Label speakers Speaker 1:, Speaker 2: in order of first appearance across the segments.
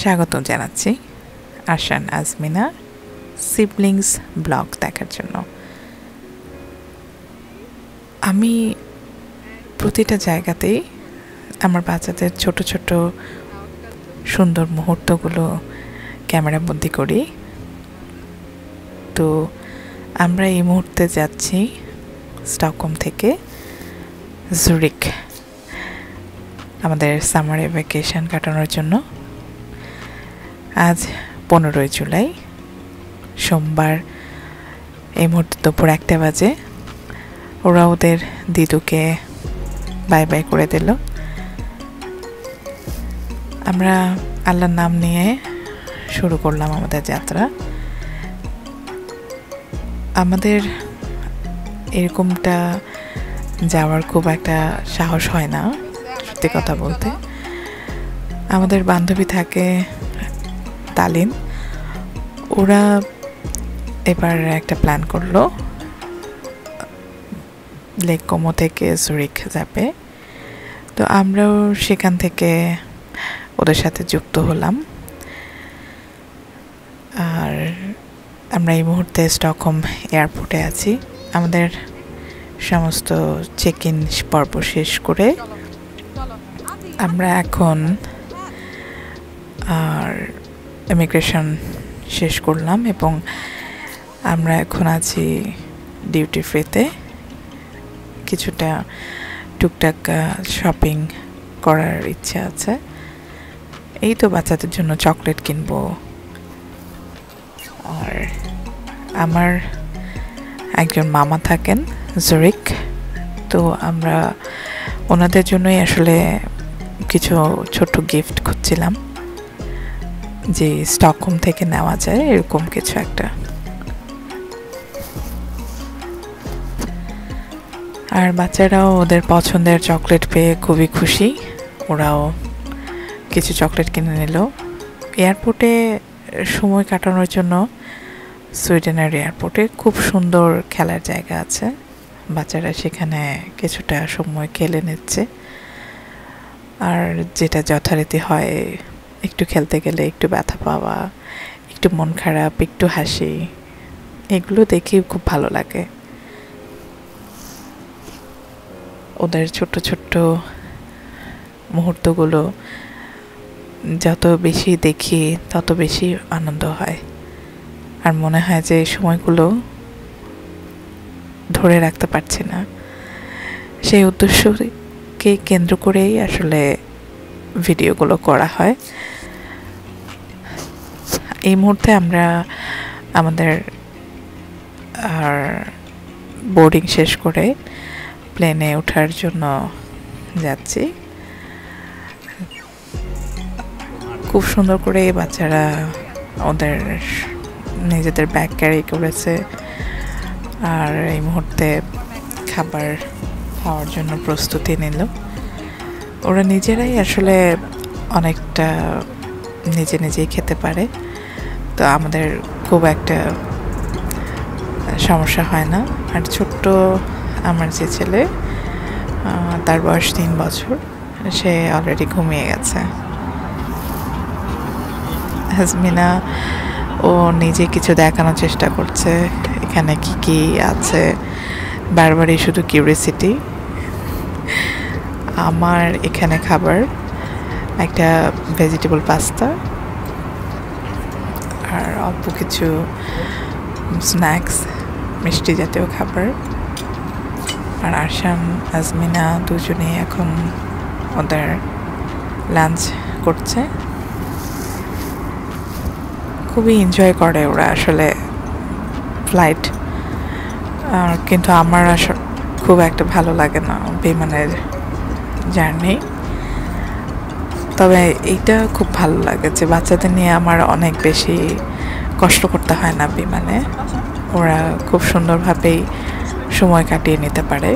Speaker 1: স্বাগত জানাচ্ছি Arshan Azmina siblings blog দেখার জন্য। আমি প্রতিটা জায়গাতেই আমার বাচ্চাদের ছোট ছোট সুন্দর মুহূর্তগুলো ক্যামেরাবন্দি করি। তো আমরা এই মুহূর্তে যাচ্ছি স্টকহোম থেকে জুরিক আমাদের সামারে ভ্যাকেশন কাটানোর জন্য। আজ 15 জুলাই সোমবার, এই মুহূর্তে দুপুর 1টা বাজে। ওরা ওদের দিদুকে বাই বাই করে দিল। আমরা আল্লাহর নাম নিয়ে শুরু করলাম আমাদের যাত্রা। আমাদের এরকমটা যাওয়ার খুব একটা সাহস হয় না, সত্যি কথা বলতে। আমাদের বান্ধবী থাকে তালিন, ওরা এবার একটা প্ল্যান করলো লেক কোমো থেকে জুরিক যাবে। তো আমরাও সেখান থেকে ওদের সাথে যুক্ত হলাম। আর আমরা এই মুহূর্তে স্টকহোম এয়ারপোর্টে আছি। আমাদের সমস্ত চেক ইন পর্ব শেষ করে আমরা এখন ইমিগ্রেশন শেষ করলাম এবং আমরা এখন আছি ডিউটি ফ্রিতে। কিছুটা টুকটাক শপিং করার ইচ্ছা আছে। এই তো বাচ্চাদের জন্য চকলেট কিনবো। আর আমার একজন মামা থাকেন জুরিক, তো আমরা ওনাদের জন্যই আসলে কিছু ছোট গিফট খুঁজছিলাম যে স্টকহোম থেকে নেওয়া যায় এরকম কিছু একটা। আর বাচ্চারাও ওদের পছন্দের চকলেট পেয়ে খুবই খুশি। ওরাও কিছু চকলেট কিনে নিল। এয়ারপোর্টে সময় কাটানোর জন্য সুইডেনের এয়ারপোর্টে খুব সুন্দর খেলার জায়গা আছে। বাচ্চারা সেখানে কিছুটা সময় খেলে নিচ্ছে। আর যেটা যথারীতি হয়, একটু খেলতে গেলে একটু ব্যথা পাওয়া, একটু মন খারাপ, একটু হাসি, এগুলো দেখে খুব ভালো লাগে। ওদের ছোট্ট ছোট্ট মুহূর্তগুলো যত বেশি দেখি তত বেশি আনন্দ হয়। আর মনে হয় যে সময়গুলো ধরে রাখতে পারছি না। সেই উদ্দেশ্যকে কেন্দ্র করেই আসলে ভিডিওগুলো করা হয়। এই মুহূর্তে আমরা আমাদের বোর্ডিং শেষ করে প্লেনে ওঠার জন্য যাচ্ছি। খুব সুন্দর করে বাচ্চারা ওদের নিজেদের ব্যাগ ক্যারি করেছে। আর এই মুহূর্তে খাবার খাওয়ার জন্য প্রস্তুতি নিল। ওরা নিজেরাই আসলে অনেকটা নিজেই খেতে পারে, তো আমাদের খুব একটা সমস্যা হয় না। আর ছোট্ট আমার যে ছেলে, তার বয়স 3 বছর, সে অলরেডি ঘুমিয়ে গেছে। হাজমিনা ও নিজে কিছু দেখানোর চেষ্টা করছে এখানে কি কি আছে, বারবারই শুধু কিউরিয়াসিটি। আমার এখানে খাবার একটা ভেজিটেবল পাস্তা আর অল্প কিছু স্ন্যাক্স, মিষ্টি জাতীয় খাবার। আর আরশান আজমিনা দুজনেই এখন ওদের লাঞ্চ করছে। খুবই এনজয় করে ওরা আসলে ফ্লাইট। কিন্তু আমার খুব একটা ভালো লাগে না বিমানের জার্নি। তবে এইটা খুব ভালো লাগে যে বাচ্চাদের নিয়ে আমার অনেক বেশি কষ্ট করতে হয় না বিমানে। ওরা খুব সুন্দরভাবেই সময় কাটিয়ে নিতে পারে।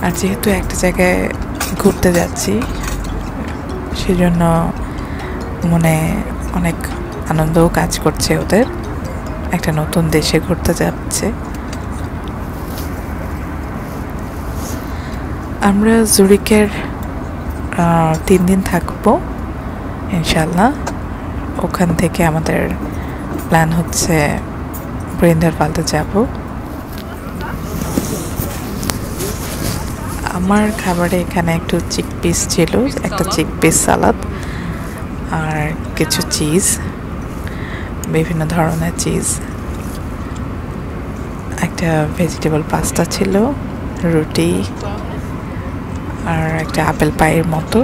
Speaker 1: আর যেহেতু একটা জায়গায় ঘুরতে যাচ্ছি, সেজন্য মনে অনেক আনন্দও কাজ করছে ওদের। একটা নতুন দেশে ঘুরতে যাচ্ছে। আমরা জুরিকের 3 দিন থাকবো। ইনশাল্লাহ। ওখান থেকে আমাদের প্ল্যান হচ্ছে বৃন্দারপালতে যাব। আমার খাবারে এখানে একটু চিকপিস ছিল, একটা চিকপিস সালাদ আর কিছু চিজ, বিভিন্ন ধরনের চিজ, একটা ভেজিটেবল পাস্তা ছিল, রুটি আর একটা আপেল পায়ের মতো।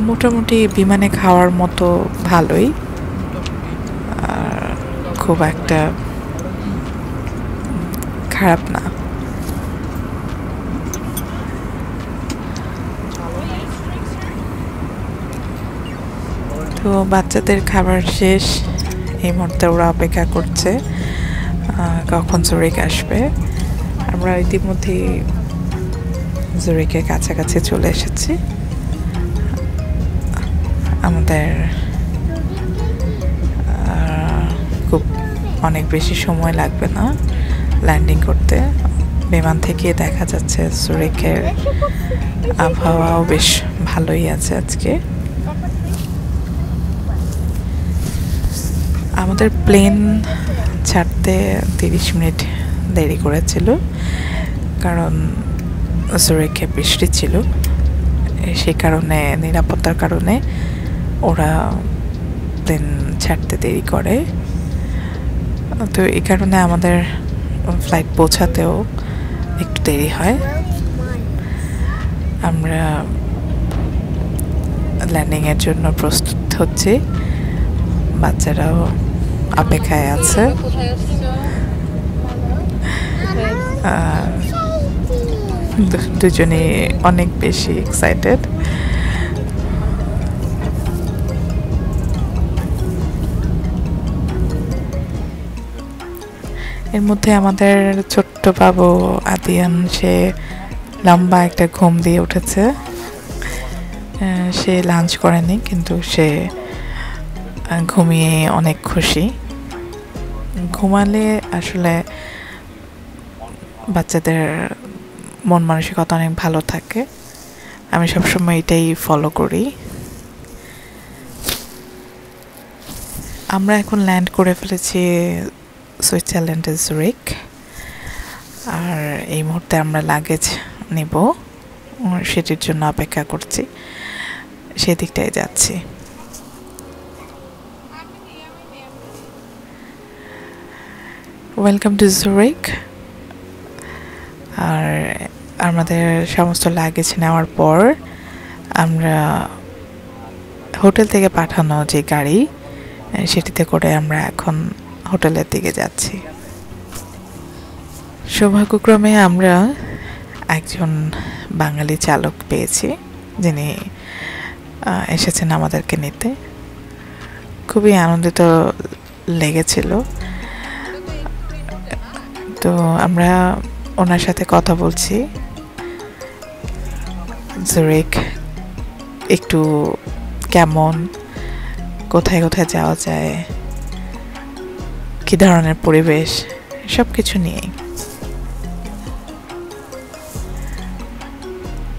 Speaker 1: মোটামুটি বিমানে খাওয়ার মতো ভালোই, আর খুব একটা খারাপ না। তো বাচ্চাদের খাবার শেষ, এই মুহূর্তে ওরা অপেক্ষা করছে কখন জুরিক আসবে। আমরা ইতিমধ্যেই জুরিকের কাছাকাছি চলে এসেছি। আমাদের খুব অনেক বেশি সময় লাগবে না ল্যান্ডিং করতে। বিমান থেকে দেখা যাচ্ছে জুরিকের আবহাওয়াও বেশ ভালোই আছে আজকে। আমাদের প্লেন ছাড়তে 30 মিনিট দেরি করেছিল, কারণ জুরিকে বৃষ্টি ছিল। সেই কারণে, নিরাপত্তার কারণে ওরা প্লেন ছাড়তে দেরি করে। তো এই কারণে আমাদের ফ্লাইট পৌঁছাতেও একটু দেরি হয়। আমরা ল্যান্ডিংয়ের জন্য প্রস্তুত হচ্ছি, বাচ্চারাও অপেক্ষায় আছে। দুজনে অনেক বেশি এক্সাইটেড। এর মধ্যে আমাদের ছোট্ট বাবু আদিয়ান, সে লম্বা একটা ঘুম দিয়ে উঠেছে। সে লাঞ্চ করেনি, কিন্তু সে ঘুমিয়ে অনেক খুশি। ঘুমালে আসলে বাচ্চাদের মন মানসিকতা অনেক ভালো থাকে। আমি সবসময় এটাই ফলো করি। আমরা এখন ল্যান্ড করে ফেলেছি সুইজারল্যান্ডের জুরিক, আর এই মুহূর্তে আমরা লাগেজ নেব, সেটির জন্য অপেক্ষা করছি, সেদিকটায় যাচ্ছি। Welcome to Zurich. আর আমাদের সমস্ত লাগেজ নেওয়ার পর আমরা হোটেল থেকে পাঠানো যে গাড়ি, সেটিতে করে আমরা এখন হোটেলের দিকে যাচ্ছি। সৌভাগ্যক্রমে আমরা একজন বাঙালি চালক পেয়েছি, যিনি এসেছেন আমাদেরকে নিতে। খুবই আনন্দিত লেগেছিল। তো আমরা ওনার সাথে কথা বলছি। জুরিক একটু কেমন, কোথায় কোথায় যাওয়া যায়, কি ধরনের পরিবেশ, সব কিছু নিয়েই।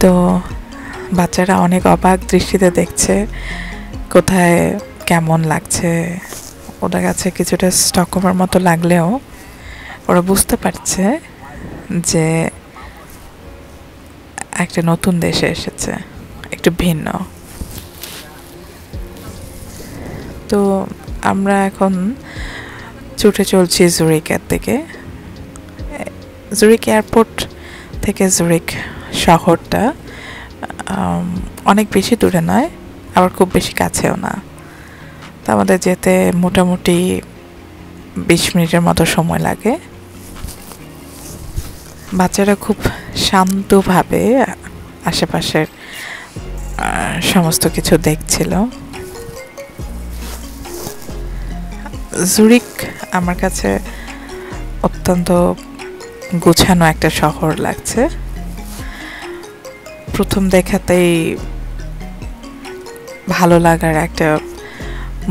Speaker 1: তো বাচ্চারা অনেক অবাক দৃষ্টিতে দেখছে কোথায় কেমন লাগছে। ওদের কাছে কিছুটা স্টকহোমের মতো লাগলেও ওরা বুঝতে পারছে যে একটা নতুন দেশে এসেছে, একটু ভিন্ন। তো আমরা এখন ছুটে চলছি জুরিকের দিকে। জুরিক এয়ারপোর্ট থেকে জুরিক শহরটা অনেক বেশি দূরে নয়, আবার খুব বেশি কাছেও না। তো আমাদের যেতে মোটামুটি 20 মিনিটের মতো সময় লাগে। বাচ্চারা খুব শান্তভাবে আশেপাশের সমস্ত কিছু দেখছিল। জুরিক আমার কাছে অত্যন্ত গোছানো একটা শহর লাগছে। প্রথম দেখাতেই ভালো লাগার একটা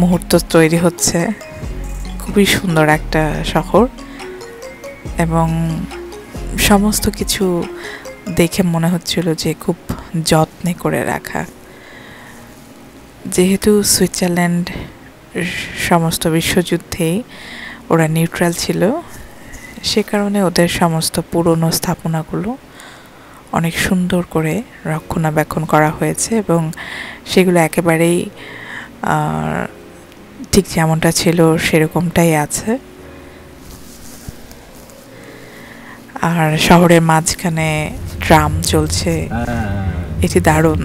Speaker 1: মুহূর্ত তৈরি হচ্ছে। খুবই সুন্দর একটা শহর, এবং সমস্ত কিছু দেখে মনে হচ্ছিল যে খুব যত্নে করে রাখা। যেহেতু সুইজারল্যান্ড সমস্ত বিশ্বযুদ্ধেই ওরা নিউট্রাল ছিল, সে কারণে ওদের সমস্ত পুরনো স্থাপনাগুলো অনেক সুন্দর করে রক্ষণাবেক্ষণ করা হয়েছে এবং সেগুলো একেবারেই ঠিক যেমনটা ছিল সেরকমটাই আছে। আর শহরের মাঝখানে ট্রাম চলছে, এটি দারুণ।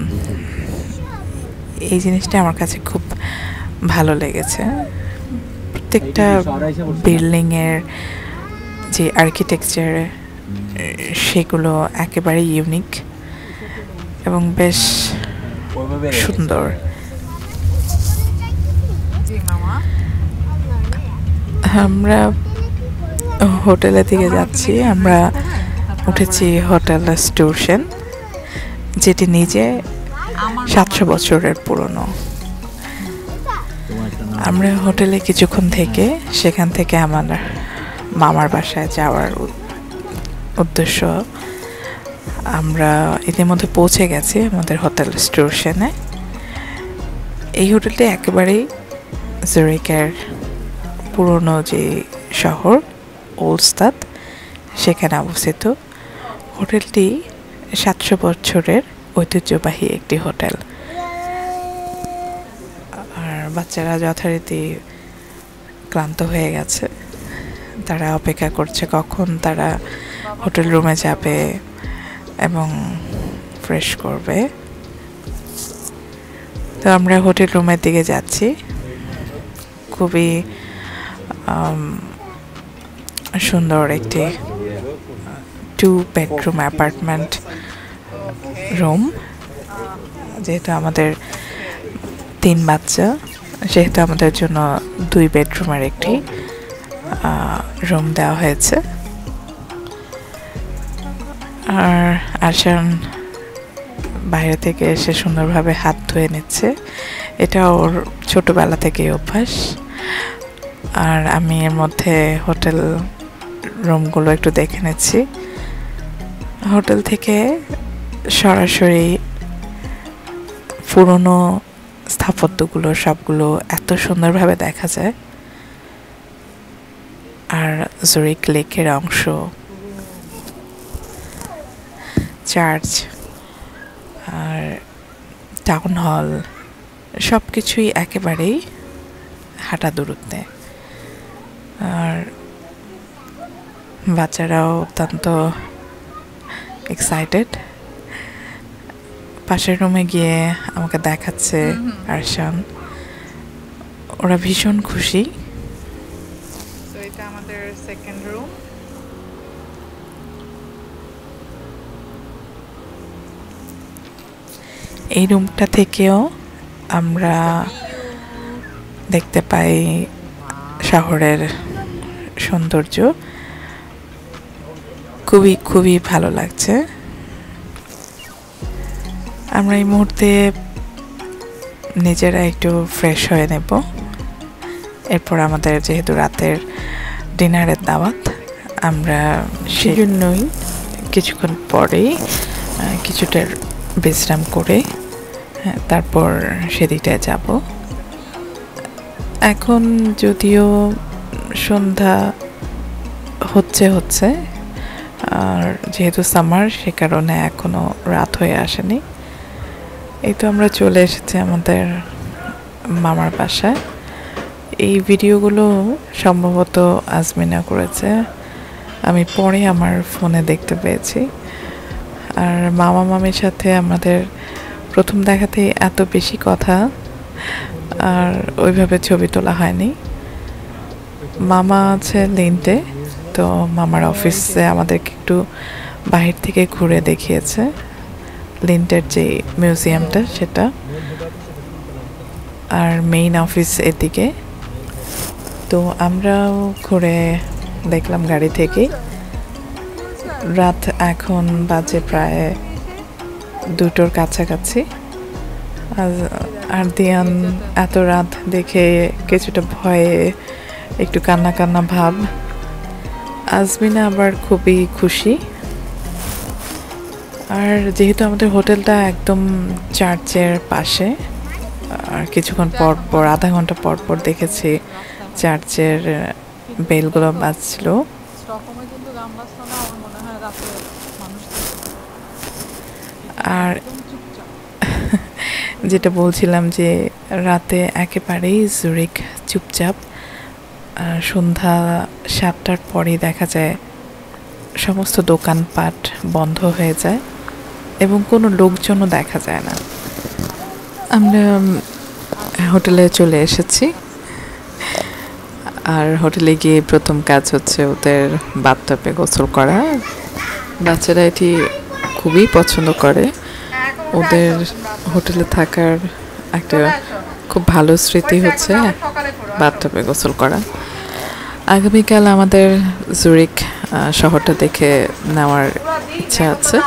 Speaker 1: এই জিনিসটা আমার কাছে খুব ভালো লেগেছে। প্রত্যেকটা বিল্ডিংয়ের যে আর্কিটেকচার সেগুলো একেবারে ইউনিক এবং বেশ সুন্দর। আমরা হোটেলের দিকে যাচ্ছি। আমরা উঠেছি হোটেল স্টোরশন, যেটি নিজে 700 বছরের পুরনো। আমরা হোটেলে কিছুক্ষণ থেকে সেখান থেকে আমার মামার বাসায় যাওয়ার উদ্দেশ্য। আমরা ইতিমধ্যে পৌঁছে গেছি আমাদের হোটেল স্টোরশনে। এই হোটেলটি একেবারেই জুরিকের পুরনো যে শহর ওলস্তাদ সেখানে অবস্থিত। হোটেলটি 700 বছরের ঐতিহ্যবাহী একটি হোটেল। আর বাচ্চারা যথারীতি ক্লান্ত হয়ে গেছে, তারা অপেক্ষা করছে কখন তারা হোটেল রুমে যাবে এবং ফ্রেশ করবে। তো আমরা হোটেল রুমের দিকে যাচ্ছি। খুবই সুন্দর একটি 2 বেডরুম অ্যাপার্টমেন্ট রুম। যেহেতু আমাদের 3 বাচ্চা, সেহেতু আমাদের জন্য 2 বেডরুমের একটি রুম দেওয়া হয়েছে। আর আশান বাইরে থেকে এসে সুন্দরভাবে হাত ধুয়ে নিচ্ছে, এটা ওর ছোটবেলা থেকেই অভ্যাস। আর আমি এর মধ্যে হোটেল রুমগুলো একটু দেখে নিচ্ছি। হোটেল থেকে সরাসরি পুরনো স্থাপত্যগুলো সবগুলো এত সুন্দরভাবে দেখা যায়। আর জুরিক লেকের অংশ, চার্চ আর টাউন হল সব কিছুই একেবারেই হাঁটা দূরত্বে। আর বাচ্চারাও অত্যন্ত এক্সাইটেড। পাশের রুমে গিয়ে আমাকে দেখাচ্ছে আরশান, ওরা ভীষণ খুশি। তো এটা আমাদের সেকেন্ড রুম। এই রুমটা থেকেও আমরা দেখতে পাই শহরের সৌন্দর্য। খুবই খুবই ভালো লাগছে। আমরা এই মুহূর্তে নিজেরা একটু ফ্রেশ হয়ে নেব। এরপর আমাদের যেহেতু রাতের ডিনারের দাওয়াত, আমরা সেজন্যই কিছুক্ষণ পরেই কিছুটা বিশ্রাম করে তারপর সেদিকটায় যাব। এখন যদিও সন্ধ্যা হচ্ছে আর যেহেতু সামার, সে কারণে এখনও রাত হয়ে আসেনি। এই তো আমরা চলে এসেছি আমাদের মামার বাসায়। এই ভিডিওগুলো সম্ভবত আজমিনা করেছে, আমি পরে আমার ফোনে দেখতে পেয়েছি। আর মামা মামির সাথে আমাদের প্রথম দেখাতেই এত বেশি কথা আর ওইভাবে ছবি তোলা হয়নি। মামা আছে লিন্টে, তো মামার অফিসে আমাদেরকে একটু বাহির থেকে ঘুরে দেখিয়েছে লিন্টের যে মিউজিয়ামটা সেটা। আর মেইন অফিস এদিকে। তো আমরাও ঘুরে দেখলাম গাড়ি থেকে। রাত এখন বাজে প্রায় 2টোর কাছাকাছি। আর দিয়ান এত রাত দেখে কিছুটা ভয়ে একটু কান্না কান্না ভাব। আজমিনা আবার খুবই খুশি। আর যেহেতু আমাদের হোটেলটা একদম চার্চের পাশে, আর কিছুক্ষণ পর পর আধা ঘন্টা পর পর দেখেছি চার্চের বেলগুলো বাজছিল। আর যেটা বলছিলাম যে রাতে একেবারেই জুরিখ চুপচাপ, সন্ধ্যা 7টার পরেই দেখা যায় সমস্ত দোকানপাট বন্ধ হয়ে যায় এবং কোনো লোকজনও দেখা যায় না। আমরা হোটেলে চলে এসেছি, আর হোটেলে গিয়ে প্রথম কাজ হচ্ছে ওদের বাথটাবে গোসল করা। বাচ্চারা এটি খুবই পছন্দ করে। ওদের হোটেলে থাকার একটা খুব ভালো স্মৃতি হচ্ছে বাথটাবে গোসল করা। আগামীকাল আমাদের জুরিখ শহরটা দেখে নেওয়ার ইচ্ছা আছে।